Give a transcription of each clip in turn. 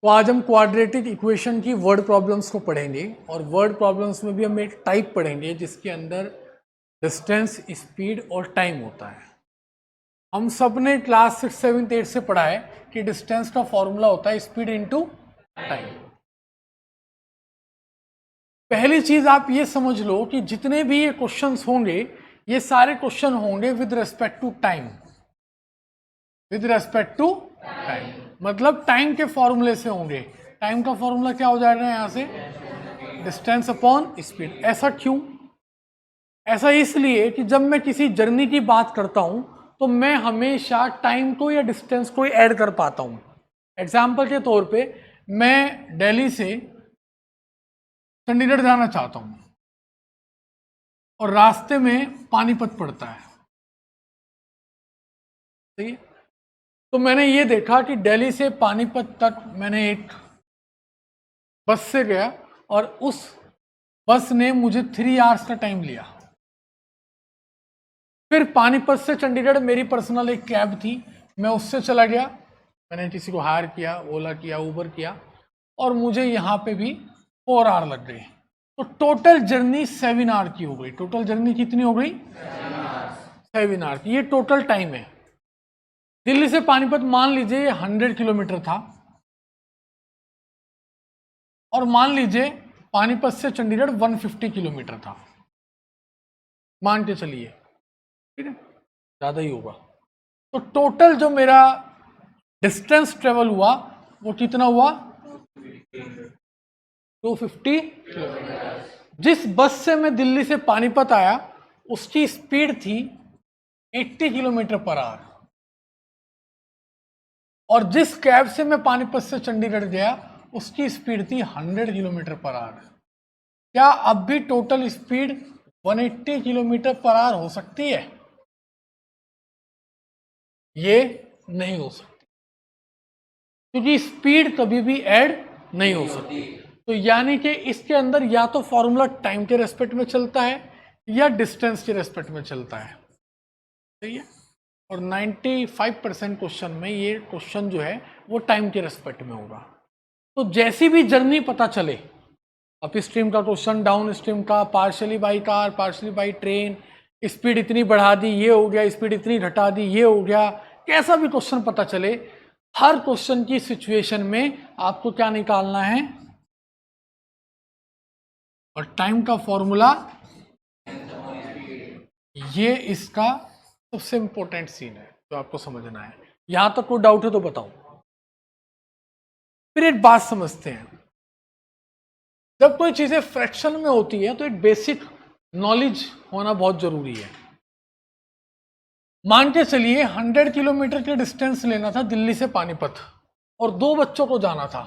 तो आज हम क्वाड्रेटिक इक्वेशन की वर्ड प्रॉब्लम्स को पढ़ेंगे और वर्ड प्रॉब्लम्स में भी हम एक टाइप पढ़ेंगे जिसके अंदर डिस्टेंस, स्पीड और टाइम होता है। हम सब ने क्लास 6, 7, 8 से पढ़ा है कि डिस्टेंस का फॉर्मूला होता है स्पीड इनटू टाइम। पहली चीज आप ये समझ लो कि जितने भी ये क्वेश्चंस होंगे ये सारे क्वेश्चन होंगे with respect to time. With respect to time मतलब टाइम के फॉर्मूले से होंगे। टाइम का फॉर्मूला क्या हो जाएगा यहां से? Distance upon speed. ऐसा क्यों? ऐसा इसलिए कि जब मैं किसी जर्नी की बात करता हूं तो मैं हमेशा टाइम को या डिस्टेंस को ही ऐड कर पाता हूं। एग्जाम्पल के तौर पे मैं दिल्ली से चंडीगढ़ जाना चाहता हूं और रास्ते में पानीपत पड़ता है, सही है? तो मैंने ये देखा कि दिल्ली से पानीपत तक मैंने एक बस से गया और उस बस ने मुझे 3 आवर्स का टाइम लिया। फिर पानीपत से चंडीगढ़ मेरी पर्सनल एक कैब थी, मैं उससे चला गया। मैंने किसी को हायर किया, ओला किया, उबर किया और मुझे यहाँ पे भी 4 आवर लग गए। तो टोटल जर्नी 7 आवर की हो गई। टोटल जर्नी कितनी हो गई? 7 आवर की। ये टोटल टाइम है। दिल्ली से पानीपत मान लीजिए 100 किलोमीटर था और मान लीजिए पानीपत से चंडीगढ़ 150 किलोमीटर था, मान के चलिए, ठीक है, ज्यादा ही होगा। तो टोटल जो मेरा डिस्टेंस ट्रेवल हुआ वो कितना हुआ? 250 किलोमीटर। जिस बस से मैं दिल्ली से पानीपत आया उसकी स्पीड थी 80 किलोमीटर पर आवर और जिस कैब से मैं पानीपत से चंडीगढ़ गया उसकी स्पीड थी 100 किलोमीटर पर आवर। क्या अब भी total speed 180 kilometre per our हो सकती है? ये नहीं हो सकती, क्योंकि स्पीड कभी भी ऐड नहीं हो सकती। तो यानी कि इसके अंदर या तो फॉर्मूला टाइम के रेस्पेक्ट में चलता है या डिस्टेंस के रेस्पेक्ट में चलता है, सही है? और 95% क्वेश्चन में ये क्वेश्चन जो है वो टाइम के रेस्पेक्ट में होगा। तो जैसी भी जर्नी पता चले, अप स्ट्रीम का क्वेश्चन, डाउन स्ट्रीम का, partially by car, partially by train, speed इतनी बढ़ा दी ये हो गया, स्पीड इतनी घटा दी ये हो गया, कैसा भी क्वेश्चन पता चले, हर क्वेश्चन की सिचुएशन में आपको क्या निकालना है? और टाइम का फॉर्मूला, ये इसका सबसे इंपॉर्टेंट सीन है जो आपको समझना है। यहां तक कोई डाउट है तो बताओ। फिर एक बात समझते हैं, जब कोई चीजें फ्रैक्शन में होती है तो एक बेसिक नॉलेज होना बहुत जरूरी है। मान के चलिए 100 किलोमीटर के डिस्टेंस लेना था दिल्ली से पानीपत और 2 बच्चों को जाना था।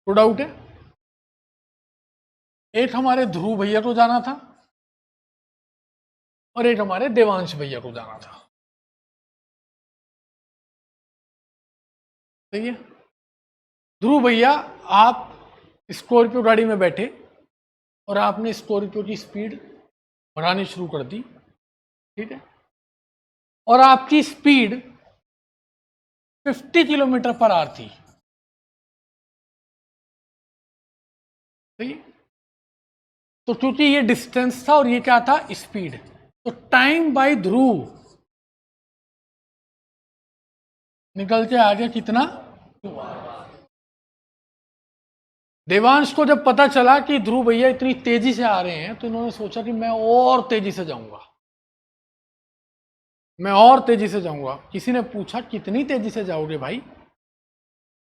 तो डाउट है? एक हमारे ध्रुव भैया को जाना था और एक हमारे देवांश भैया को जाना था, सही है? ध्रुव भैया, आप स्कॉर्पियो गाड़ी में बैठे और आपने स्कॉर्पियो की स्पीड बढ़ानी शुरू कर दी, ठीक है, और आपकी स्पीड 50 किलोमीटर पर आवर थी, सही है? तो क्योंकि ये डिस्टेंस था और ये क्या था? स्पीड, तो टाइम बाय ध्रुव निकल के आ गया कितना? 2 आवर। देवांश को जब पता चला कि ध्रुव भैया इतनी तेजी से आ रहे हैं तो इन्होंने सोचा कि मैं और तेजी से जाऊंगा, मैं और तेजी से जाऊंगा। किसी ने पूछा कितनी तेजी से जाओगे भाई?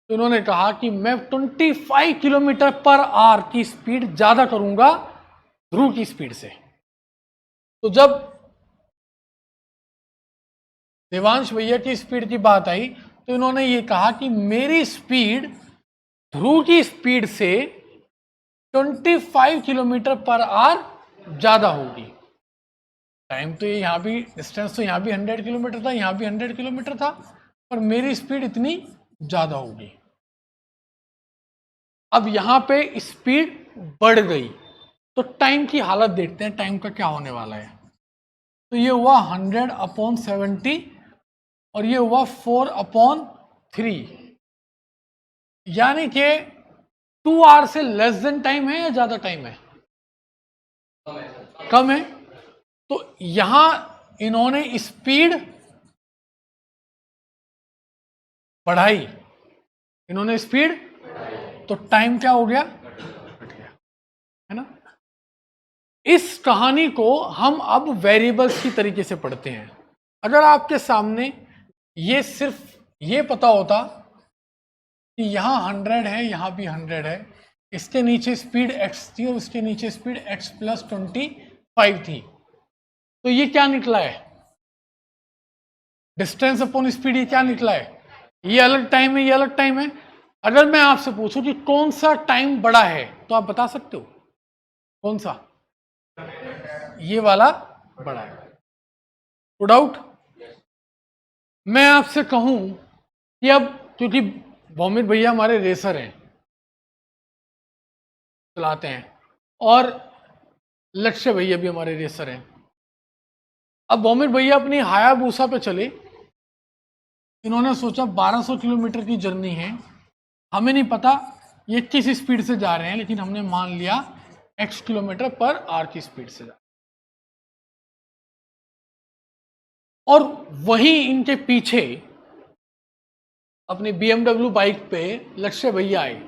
तो इन्होंने कहा कि मैं 25 किलोमीटर पर आवर की स्पीड ज्यादा करूंगा ध्रुव की स्पीड से। तो जब देवांश भैया की स्पीड की बात आई तो इन्होंने ये कहा कि मेरी स्पीड ध्रुव की स्पीड से 25 किलोमीटर पर आवर ज्यादा होगी। टाइम तो यहाँ भी, डिस्टेंस तो यहाँ भी 100 किलोमीटर था, यहाँ भी 100 किलोमीटर था, पर मेरी स्पीड इतनी ज्यादा होगी। अब यहाँ पे स्पीड बढ़ गई तो टाइम की हालत देखते हैं, टाइम का क्या होने वाला है। तो ये हुआ 100/70 और ये हुआ 4/3, यानी कि 2 आवर से लेस देन टाइम है या ज्यादा टाइम है? कम है। तो यहां इन्होंने स्पीड बढ़ाई, इन्होंने स्पीड, तो टाइम क्या हो गया? घट गया, है ना। इस कहानी को हम अब वेरिएबल्स की तरीके से पढ़ते हैं। अगर आपके सामने ये सिर्फ ये पता होता कि यहां 100 है, यहां भी 100 है, इसके नीचे स्पीड x थी और इसके नीचे स्पीड x+25 थी, तो ये क्या निकला है? डिस्टेंस अपॉन स्पीड, ये क्या निकला है? ये अलग टाइम है, ये अलग टाइम है। अगर मैं आपसे पूछूं कि कौन सा टाइम बड़ा है, तो आप बता सकते हो कौन सा? ये वाला बड़ा है। No doubt. मैं आपसे कहूं कि अब, क्योंकि भौमिक भैया हमारे रेसर हैं, चलाते हैं, और लक्ष्य भैया भी हमारे रेसर हैं। अब भौमिक भैया अपनी हायाबूसा पे चले, इन्होंने सोचा 1200 किलोमीटर की जर्नी है, हमें नहीं पता ये किस स्पीड से जा रहे हैं, लेकिन हमने मान लिया x किलोमीटर पर आवर की स्पीड से जा, और वहीं इनके पीछे अपनी BMW बाइक पे लक्ष्य भैया आए,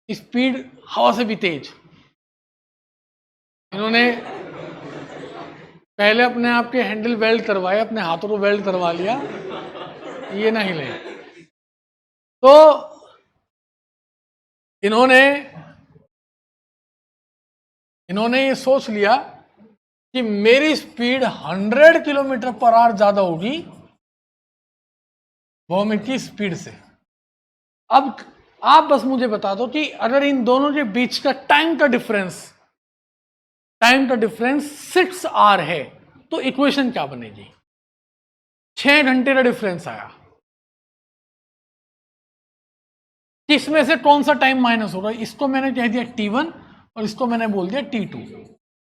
स्पीड हवा से भी तेज। इन्होंने पहले अपने आप के हैंडल वेल्ड करवाए, अपने हाथों को वेल्ड करवा लिया, ये ना हिले। तो इन्होंने ये सोच लिया कि मेरी स्पीड 100 किलोमीटर पर आवर ज्यादा होगी भौमिक की स्पीड से। अब आप बस मुझे बता दो कि अगर इन दोनों के बीच का टाइम का डिफरेंस 6 आवर है, तो इक्वेशन क्या बनेगी? 6 घंटे का डिफरेंस आया, इसमें से कौन सा टाइम माइनस होगा? इसको मैंने कह दिया T1 और इसको मैंने बोल दिया T2।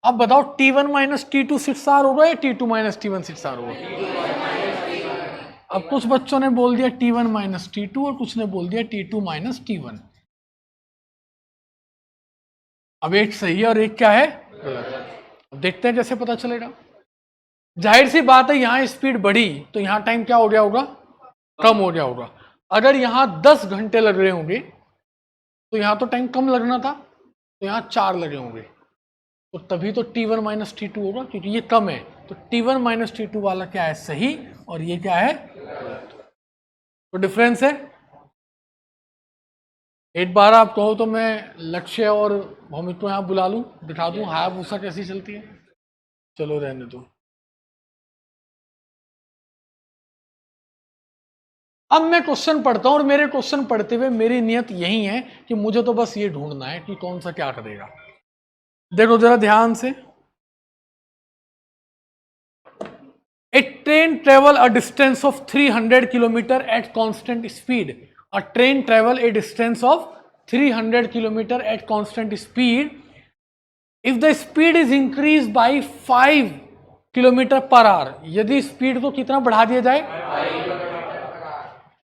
अब बताओ T1 माइनस T2 6 आवर होगा या T2 माइनस T1 6 आवर होगा? अब कुछ बच्चों ने बोल दिया T1 माइनस T2 और कुछ ने बोल दिया T2 माइनस T1। अब एक सही है और एक क्या है? गलत। अब देखते हैं कैसे पता चलेगा। जाहिर सी बात है, यहां स्पीड बढ़ी तो यहां टाइम क्या हो गया होगा? कम हो गया होगा। अगर यहां 10 घंटे लग रहे होंगे तो यहां तो टाइम कम लगना था, तो यहां 4 लगे होंगे, तो तभी तो T1 माइनस T2 होगा, क्योंकि ये कम है। तो T1 माइनस T2 वाला क्या है? सही, और ये क्या है? तो डिफरेंस है। एक बार आप कहो तो मैं लक्ष्य और भौमिक को यहां बुला लूं, दिखा दूं हायाबूसा कैसी चलती है। चलो रहने दो। अब मैं क्वेश्चन पढ़ता हूं, और मेरे क्वेश्चन पढ़ते हुए मेरी नियत यही है कि मुझे तो बस ये ढूंढना है कि कौन सा क्या करेगा। देखो जरा ध्यान से। A train travel a distance of 300 kilometer at constant speed. A train travel a distance of 300 kilometer at constant speed. If the speed is increased by 5 kilometre per hour, यदि स्पीड को कितना बढ़ा दिया जाए?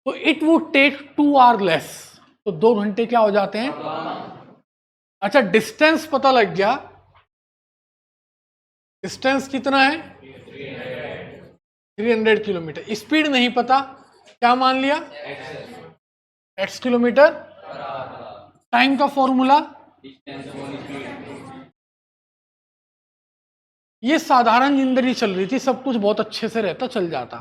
तो it would take 2 hour less, तो 2 घंटे क्या हो जाते हैं? अच्छा, डिस्टेंस पता लग गया। डिस्टेंस कितना है? 300 किलोमीटर। स्पीड नहीं पता, क्या मान लिया? x kilometre. टाइम का फॉर्मूला, ये साधारण जिंदगी चल रही थी, सब कुछ बहुत अच्छे से रहता, चल जाता,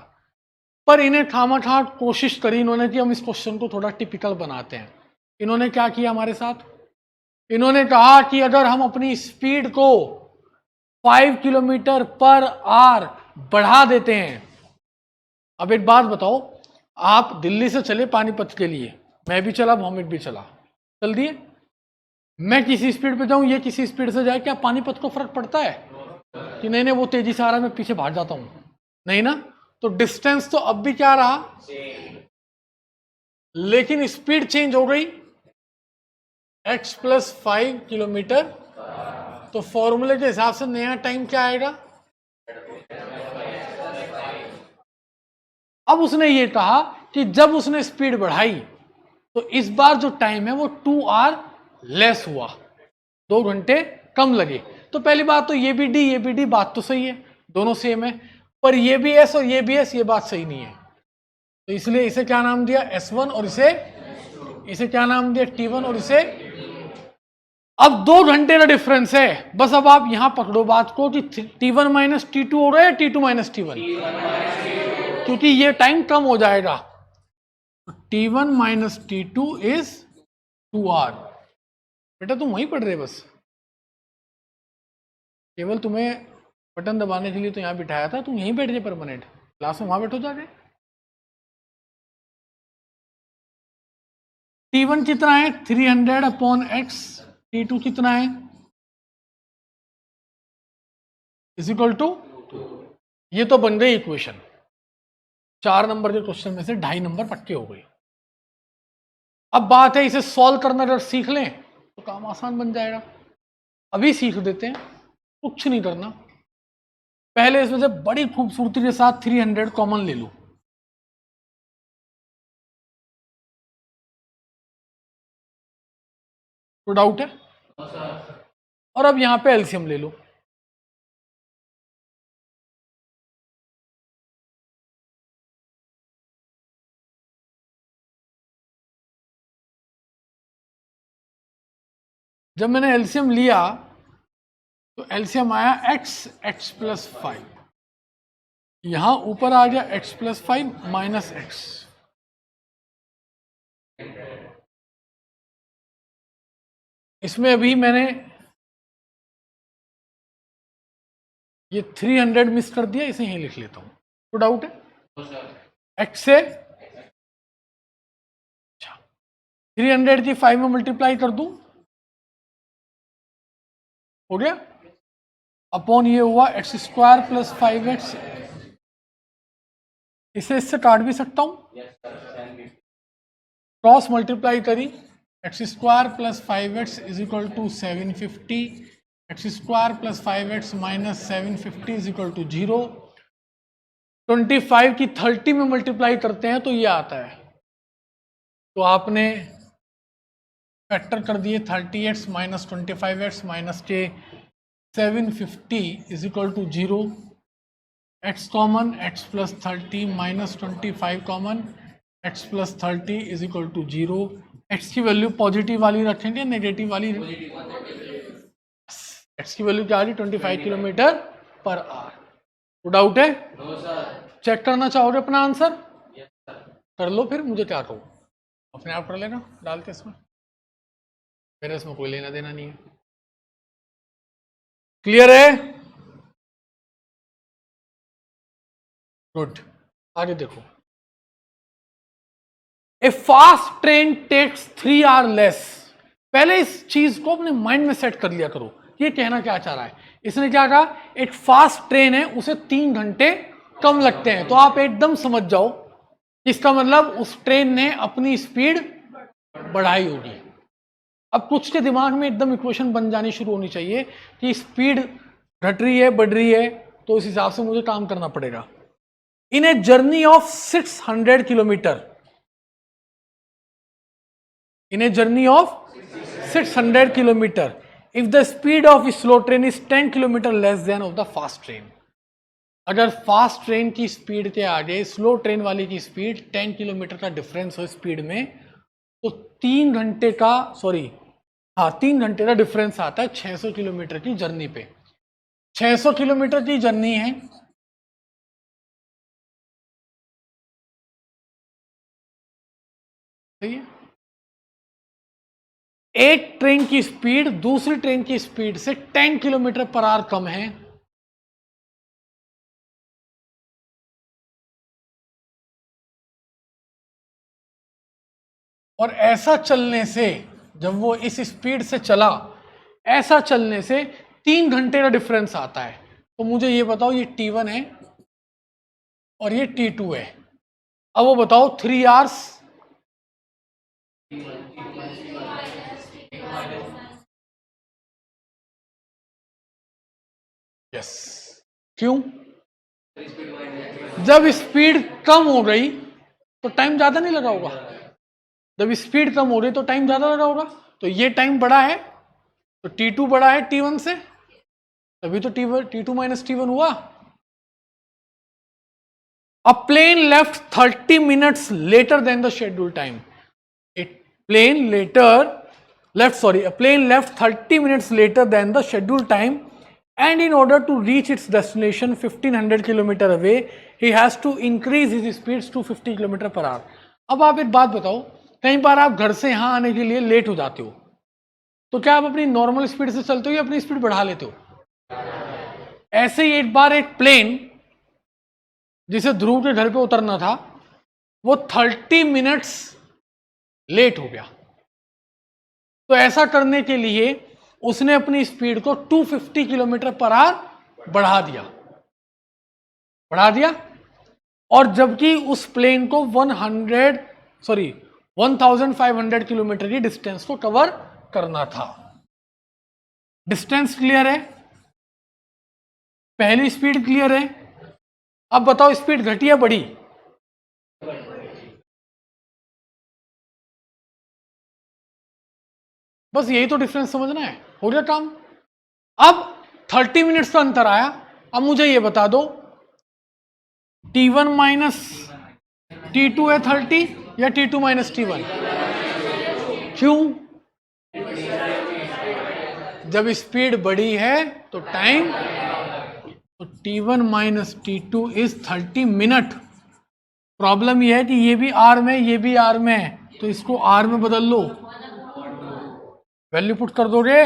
पर इन्हें खामा-खा कोशिश करी इन्होंने कि हम इस क्वेश्चन को थोड़ा टिपिकल बनाते हैं। इन्होंने क्या किया हमारे साथ? इन्होंने कहा कि अगर हम अपनी स्पीड को 5 किलोमीटर पर आवर बढ़ा देते हैं। अब एक बात बताओ, आप दिल्ली से चले पानीपत के लिए, मैं भी चला, भौमिक भी चला, चल दिए, मैं किसी स्पीड पे जाऊं, ये किसी स्पीड से जाए, क्या पानीपत को फर्क पड़ता है कि नहीं वो तेजी से आ रहा है, मैं पीछे भाग जाता हूं? नहीं ना। तो डिस्टेंस तो अब भी क्या रहा, लेकिन स्पीड चेंज हो गई, x+5 किलोमीटर। तो फॉर्मूले के हिसाब से नया टाइम क्या आएगा? अब उसने ये कहा कि जब उसने स्पीड बढ़ाई तो इस बार जो टाइम है वो 2 आवर लेस हुआ, 2 घंटे कम लगे। तो पहली बात तो ये भी डी बात तो सही है, दोनों सेम है, पर ये भी एस और ये भी एस, ये बात सही नहीं है। तो इसलिए इसे क्या नाम दिया, S1, और इसे क्या नाम दिया, T1, और इसे। अब 2 घंटे का डिफरेंस है, बस अब आप यहां पकड़ो बात को कि T1 माइनस T2 हो रहा है या T2 माइनस T1, क्योंकि ये टाइम कम हो जाएगा। T1 minus T2 is 2 our. बेटा तुम वहीं पढ़ रहे, बस केवल तुम्हें बटन दबाने के लिए तो यहां बिठाया था, तुम यहीं बैठ रहे परमानेंट, क्लास में वहां बैठो जाके। T1 कितना है, 300/x, T2 कितना है, इज इक्वल टू, ये तो बन गई इक्वेशन। 4 नंबर के क्वेश्चन में से 2.5 नंबर पक्के हो गए। अब बात है इसे सॉल्व करना अगर सीख लें तो काम आसान बन जाएगा। अभी सीख देते हैं, कुछ नहीं करना। पहले इसमें से बड़ी खूबसूरती के साथ 300 कॉमन ले लो, तो डाउट है। और अब यहां पे एलसीएम ले लो, जब मैंने एलसीएम लिया तो एलसीएम आया x प्लस 5, यहां ऊपर आ गया x प्लस 5 माइनस x। इसमें अभी मैंने ये 300 मिस कर दिया, इसे यहीं लिख लेता हूं, तो डाउट है। x से 300 की 5 में मल्टीप्लाई कर दूं, हो गया, अपॉन ये हुआ x² प्लस 5x। इसे इससे काट भी सकता हूं, क्रॉस मल्टीप्लाई करी, x² plus 5x is equal to 750, x² plus 5x minus 750 is equal to 0। 25 की 30 में मल्टीप्लाई करते हैं तो ये आता है, तो आपने फैक्टर कर दिए 30x माइनस 25x माइनस के 750 is equal to 0, x common, x plus 30 minus 25 common, x plus 30 is equal to 0। x की वैल्यू पॉजिटिव वाली रखेंगे, नेगेटिव वाली, x की वैल्यू क्या आ रही, 25 किलोमीटर पर आवर। तो डाउट है, चेक करना चाहोगे अपना आंसर, कर लो, फिर मुझे क्या कहो, अपने आप कर लेना डाल के इसमें, मेरे इसमें कोई लेना देना नहीं है। क्लियर है, गुड। आगे देखो, a fast train takes 3 hour less. पहले इस चीज को अपने माइंड में सेट कर लिया करो, ये कहना क्या चाह रहा है। इसने क्या कहा, एक फास्ट ट्रेन है उसे 3 घंटे कम लगते हैं, तो आप एकदम समझ जाओ, इसका मतलब उस ट्रेन ने अपनी स्पीड बढ़ाई होगी। अब कुछ के दिमाग में एकदम इक्वेशन बन जानी शुरू होनी चाहिए कि स्पीड घट रही है बढ़ रही है, तो इस हिसाब से मुझे काम करना पड़ेगा। In a journey of 600 kilometre, in a journey of 600 kilometer, if the speed of slow train is 10 kilometer less than of the fast train, अगर फास्ट ट्रेन की स्पीड के आगे स्लो ट्रेन वाली की स्पीड 10 किलोमीटर का difference हो speed में, तो 3 घंटे का, सॉरी हाँ 3 घंटे का डिफरेंस आता है 600 किलोमीटर की जर्नी पे। 600 किलोमीटर की जर्नी है, सही है। एक ट्रेन की स्पीड दूसरी ट्रेन की स्पीड से 10 किलोमीटर पर आवर कम है, और ऐसा चलने से, जब वो इस स्पीड से चला, ऐसा चलने से 3 घंटे का डिफरेंस आता है। तो मुझे ये बताओ, ये T1 है और ये T2 है। अब वो बताओ 3 आवर्स, यस, क्यों? जब स्पीड कम हो गई तो टाइम ज्यादा नहीं लगा होगा। जब स्पीड कम हो रही तो टाइम ज्यादा लगा होगा। तो ये टाइम बड़ा है तो T2 बड़ा है T1 से, तभी तो T2 माइनस T1 हुआ। A plane left 30 minutes later than the scheduled time. A plane left 30 minutes later than the scheduled time, and in order to reach its destination 1500 km away, he has to increase his speeds to 50 km per hour. अब आप एक बात बताओ, कई बार आप घर से यहां आने के लिए लेट हो जाते हो, तो क्या आप अपनी नॉर्मल स्पीड से चलते हो या अपनी स्पीड बढ़ा लेते हो? ऐसे ही एक बार एक प्लेन जिसे ध्रुव के घर पे उतरना था वो 30 मिनट्स लेट हो गया। तो ऐसा करने के लिए उसने अपनी स्पीड को 250 किलोमीटर पर आवर बढ़ा दिया और जबकि उस प्लेन को 1500 किलोमीटर की डिस्टेंस को कवर करना था। डिस्टेंस क्लियर है, पहली स्पीड क्लियर है। अब बताओ स्पीड घटी या बढ़ी? बस यही तो डिफरेंस समझना है, हो गया काम। अब 30 मिनट्स का अंतर आया। अब मुझे ये बता दो T1 माइनस T2 है 30 या T2 माइनस T1? क्यों? जब स्पीड बढ़ी है तो टाइम, तो T1 minus T2 is 30 minute. Problem यह है कि ये भी आर में ये भी आर में है, तो इसको आर में बदल लो, वैल्यू पुट कर दोगे।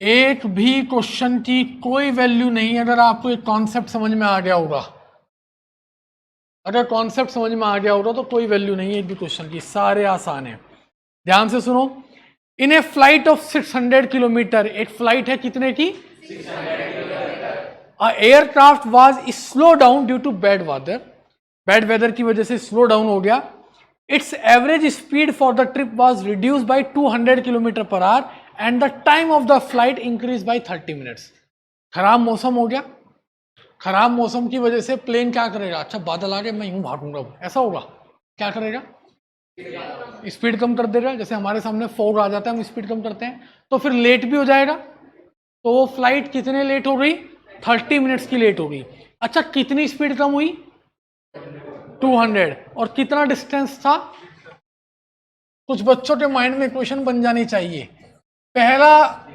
एक भी क्वेश्चन की कोई वैल्यू नहीं, अगर आपको एक कॉन्सेप्ट समझ में आ गया होगा। अगर कॉन्सेप्ट समझ में आ गया होगा तो कोई वैल्यू नहीं है एक भी क्वेश्चन की, सारे आसान है। ध्यान से सुनो, in a flight of 600 kilometre, एक फ्लाइट है कितने की? 600 kilometre. Aircraft was slow down due to bad weather, bad weather की वजह से स्लो डाउन हो गया। Its average speed for the trip was reduced by 200 kilometre per hour and the time of the flight increase by 30 minutes. खराब मौसम हो गया, खराब मौसम की वजह से प्लेन क्या करेगा? अच्छा बादल आ गए, मैं यूं भागूंगा, ऐसा होगा? क्या करेगा? स्पीड कम कर देगा। जैसे हमारे सामने फॉग आ जाता है, हम स्पीड कम करते हैं, तो फिर लेट भी हो जाएगा। तो वो फ्लाइट कितने लेट हो गई? 30 मिनट्स की लेट हो गई। अच्छा कितनी स्पीड कम हुई? 200। और कितना डिस्टेंस था? कुछ बच्चों के माइंड में क्वेश्चन बन जानी चाहिए। पहला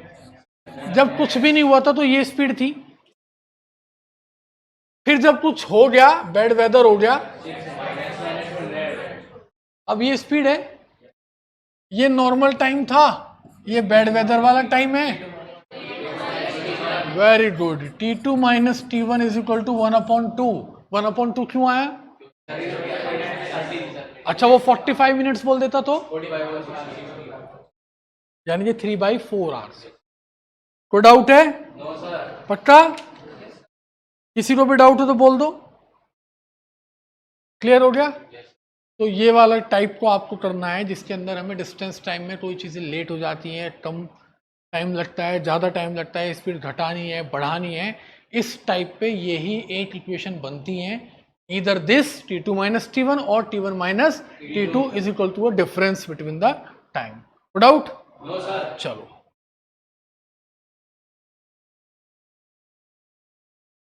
जब कुछ भी नहीं हुआ था तो ये स्पीड थी, फिर जब कुछ हो गया, बैड वेदर हो गया, अब ये स्पीड है। ये नॉर्मल टाइम था, ये बैड वेदर वाला टाइम है। Very good. T2 minus T1 is equal to 1/2। 1/2 क्यों आया? अच्छा वो 45 मिनट्स बोल देता तो यानी कि 3/4 आवर्स। कोई डाउट है? पक्का? किसी को भी डाउट हो तो बोल दो। क्लियर हो गया? तो ये वाला टाइप को आपको करना है जिसके अंदर हमें डिस्टेंस टाइम में कोई चीज़ें लेट हो जाती हैं, कम टाइम लगता है, ज़्यादा टाइम लगता है, स्पीड घटानी है, बढ़ानी है। इस टाइप पे यही एक इक्वेशन बनती है, either this T2 minus T1 और T1 minus T2 is equal to a difference between the time. Doubt? No sir. चलो